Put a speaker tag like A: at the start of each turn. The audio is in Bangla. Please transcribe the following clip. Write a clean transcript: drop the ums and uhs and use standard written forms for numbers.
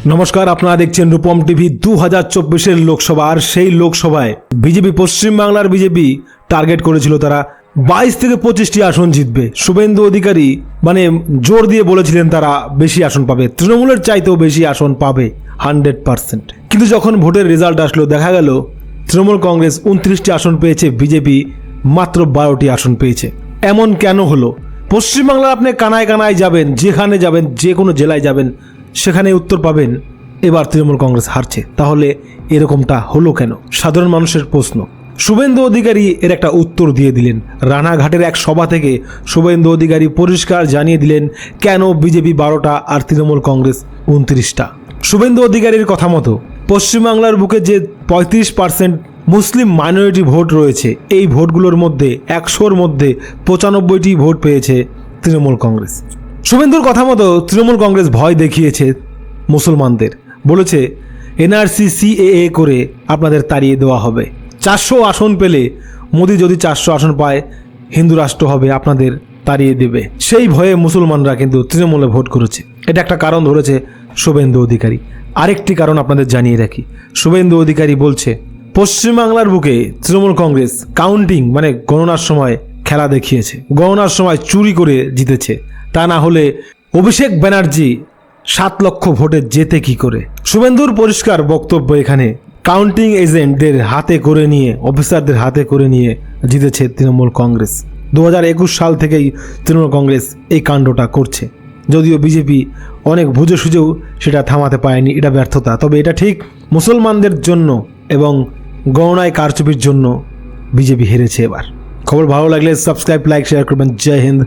A: নমস্কার, আপনারা দেখছেন রূপম টিভি। 2024-এর লোকসভা, আর সেই লোকসভায় বিজেপি, পশ্চিমবাংলার বিজেপি টার্গেট করেছিল তারা 22 থেকে 25টি আসন জিতবে। শুভেন্দু অধিকারী জোর দিয়ে বলেছিলেন তারা বেশি আসন পাবে, তৃণমূলের চাইতেও বেশি আসন পাবে 100%। কিন্তু যখন ভোটের রেজাল্ট আসলো দেখা গেল তৃণমূল কংগ্রেস 29টি আসন পেয়েছে, বিজেপি মাত্র 12টি আসন পেয়েছে। এমন কেন হলো? পশ্চিমবাংলার আপনি কানায় কানায় যাবেন, যেখানে যাবেন, যে কোনো জেলায় যাবেন, সেখানে উত্তর পাবেন এবার তৃণমূল কংগ্রেস হারছে। তাহলে এরকমটা হলো কেন? সাধারণ মানুষের প্রশ্ন। শুভেন্দু অধিকারী এর একটা উত্তর দিয়ে দিলেন। রানাঘাটের এক সভা থেকে শুভেন্দু অধিকারী পরিষ্কার জানিয়ে দিলেন কেন বিজেপি 12টা আর তৃণমূল কংগ্রেস 29টা। শুভেন্দু অধিকারীর কথা মতো পশ্চিমবাংলার বুকে যে 35% মুসলিম মাইনরিটি ভোট রয়েছে, এই ভোটগুলোর মধ্যে 100-র মধ্যে 95টি ভোট পেয়েছে তৃণমূল কংগ্রেস। শুভেন্দুর কথা মতো তৃণমূল কংগ্রেস ভয় দেখিয়েছে মুসলমানদের, বলেছে এনআরসি সিএএ করে আপনাদের তাড়িয়ে দেওয়া হবে। 400 আসন পেলে, মোদি যদি 400 আসন পায়, হিন্দু রাষ্ট্র হবে, আপনাদের তাড়িয়ে দেবে। সেই ভয়ে মুসলমানরা কিন্তু তৃণমূলে ভোট করেছে। এটা একটা কারণ ধরেছে শুভেন্দু অধিকারী। আরেকটি কারণ আপনাদের জানিয়ে রাখি, শুভেন্দু অধিকারী বলছে পশ্চিমবাংলার বুকে তৃণমূল কংগ্রেস কাউন্টিং গণনার সময় খেলা দেখিয়েছে, গণনার সময় চুরি করে জিতেছে। তা না হলে অভিষেক ব্যানার্জি 7 লক্ষ ভোটে জেতে কি করে? শুভেন্দুর পরিষ্কার বক্তব্য, এখানে কাউন্টিং এজেন্টদের হাতে করে নিয়ে, অফিসারদের হাতে করে নিয়ে জিতেছে তৃণমূল কংগ্রেস। 2021 সাল থেকেই তৃণমূল কংগ্রেস এই কাণ্ডটা করছে, যদিও বিজেপি অনেক বুঝে সুঝেও সেটা থামাতে পারেনি, এটা ব্যর্থতা। তবে এটা ঠিক মুসলমানদের জন্য এবং গণনায় কারচুপির জন্য বিজেপি হেরেছে এবার। খবর ভালো লাগলে সাবস্ক্রাইব, লাইক, শেয়ার করবেন। জয় হিন্দ।